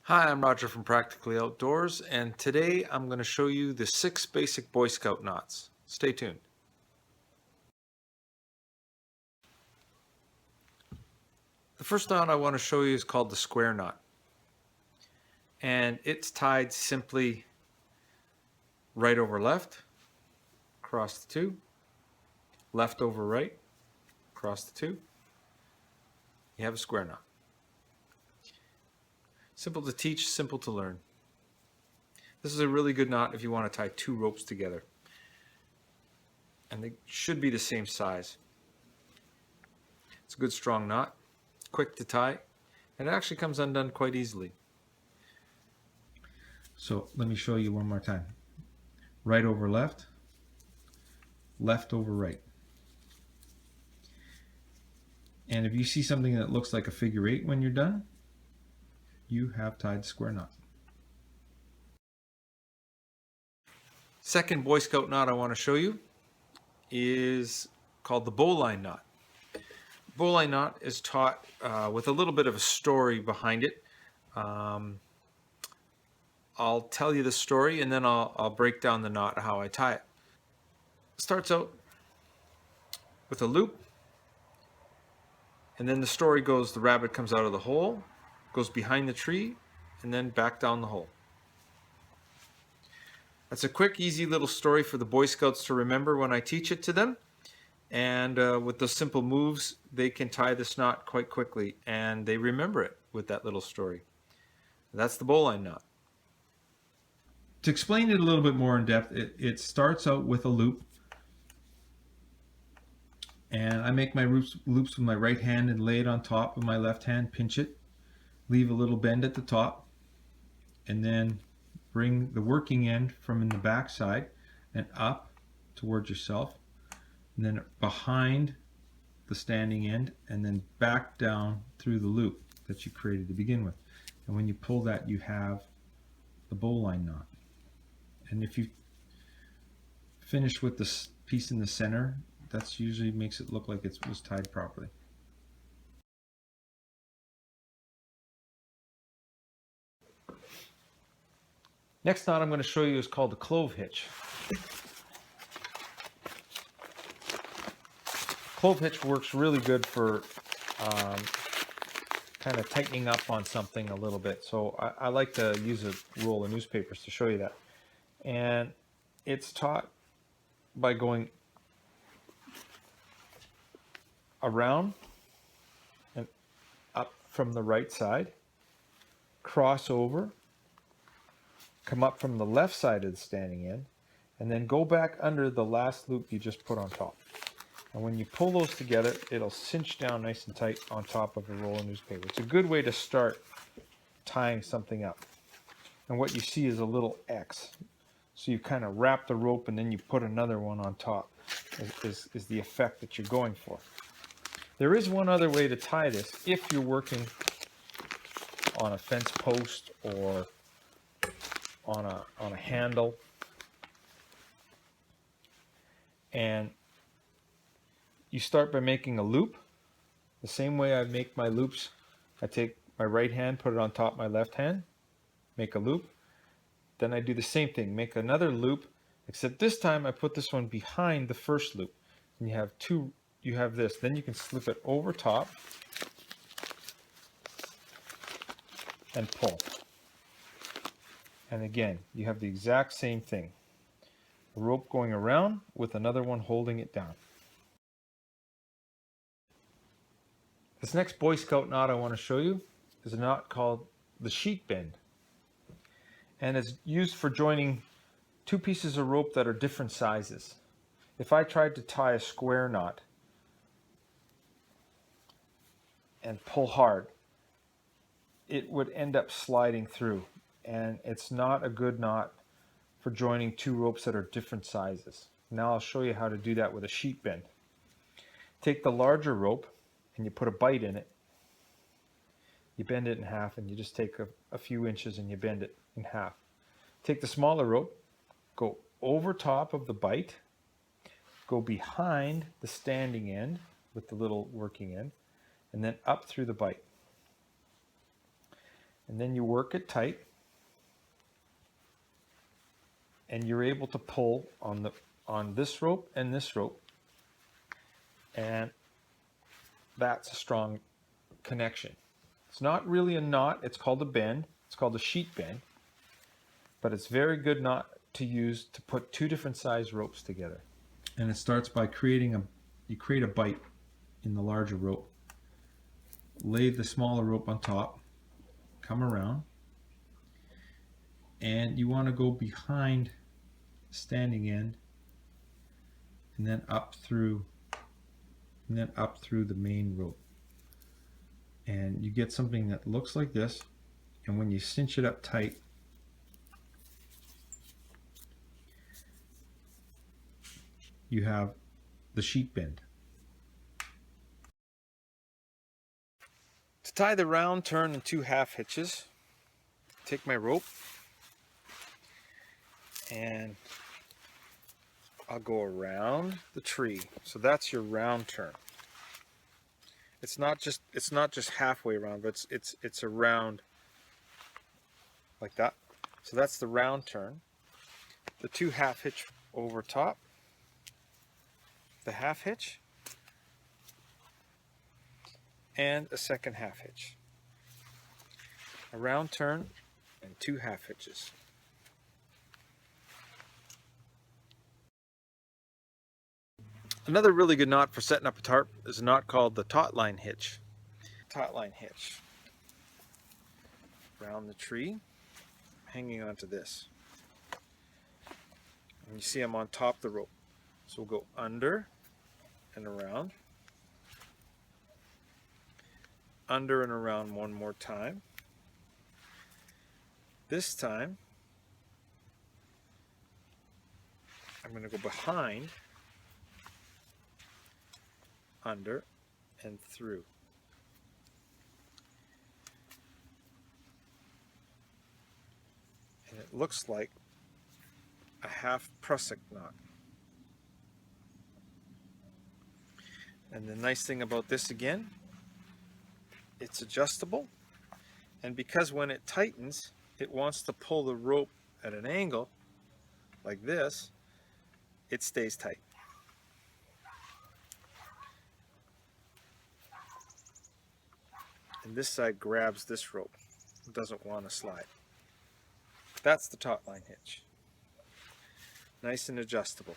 Hi, I'm Roger from Practically Outdoors, and today I'm going to show you the 6 basic Boy Scout knots. Stay tuned. The first knot I want to show you is called the square knot, and it's tied simply right over left, across the two, left over right, across the two. You have a square knot. Simple to teach, simple to learn. This is a really good knot if you want to tie 2 ropes together, and they should be the same size. It's a good strong knot, quick to tie, and it actually comes undone quite easily. So let me show you one more time. Right over left, left over right. And if you see something that looks like a figure 8 when you're done, you have tied the square knot. Second Boy Scout knot I want to show you is called the Bowline Knot. Bowline Knot is taught with a little bit of a story behind it. I'll tell you the story and then I'll break down the knot, how I tie it. It starts out with a loop, and then the story goes, the rabbit comes out of the hole, goes behind the tree, and then back down the hole. That's a quick, easy little story for the Boy Scouts to remember when I teach it to them. And with those simple moves, they can tie this knot quite quickly, and they remember it with that little story. That's the bowline knot. To explain it a little bit more in depth, it starts out with a loop, and I make my loops with my right hand and lay it on top of my left hand, pinch it, leave a little bend at the top, and then bring the working end from in the back side and up towards yourself, and then behind the standing end, and then back down through the loop that you created to begin with. And when you pull that, you have the bowline knot. And if you finish with this piece in the center, that's usually makes it look like it was tied properly. Next knot I'm going to show you is called the Clove Hitch. Clove Hitch works really good for kind of tightening up on something a little bit. So I like to use a roll of newspapers to show you that. And it's taught by going around and up from the right side, cross over, come up from the left side of the standing end, and then go back under the last loop you just put on top. And when you pull those together, it'll cinch down nice and tight on top of a roll of newspaper. It's a good way to start tying something up. And what you see is a little X. So you kind of wrap the rope and then you put another one on top is the effect that you're going for. There is one other way to tie this if you're working on a fence post or on a handle. And you start by making a loop. The same way I make my loops, I take my right hand, put it on top of my left hand, make a loop. Then I do the same thing, make another loop, except this time I put this one behind the first loop. And you have two, you have this. Then you can slip it over top and pull. And again, you have the exact same thing. A rope going around with another one holding it down. This next Boy Scout knot I want to show you is a knot called the sheet bend. And it's used for joining two pieces of rope that are different sizes. If I tried to tie a square knot and pull hard, it would end up sliding through. And it's not a good knot for joining two ropes that are different sizes. Now I'll show you how to do that with a sheet bend. Take the larger rope and you put a bite in it. You bend it in half and you just take a few inches and you bend it in half. Take the smaller rope, go over top of the bite, go behind the standing end with the little working end, and then up through the bite. and then you work it tight, and you're able to pull on this rope and this rope, and that's a strong connection. It's not really a knot, it's called a bend, it's called a sheet bend, but it's very good knot to use to put two different size ropes together. And it starts by you create a bite in the larger rope, lay the smaller rope on top, come around, and you want to go behind standing end and then up through the main rope, and you get something that looks like this. And when you cinch it up tight, you have the sheet bend. To tie the round turn and 2 half hitches, take my rope and I'll go around the tree. So that's your round turn. It's not just halfway around, but it's around like that. So that's the round turn. The 2 half hitch over top, the half hitch, and a second half hitch. A round turn and 2 half hitches. Another really good knot for setting up a tarp is a knot called the Taut Line Hitch. Taut Line Hitch. Around the tree, hanging onto this. And you see I'm on top of the rope. So we'll go under and around. Under and around one more time. This time, I'm going to go behind, under, and through. And it looks like a half prusik knot. And the nice thing about this again, it's adjustable, and because when it tightens, it wants to pull the rope at an angle like this, it stays tight. And this side grabs this rope. It doesn't want to slide. That's the Taut Line Hitch. Nice and adjustable.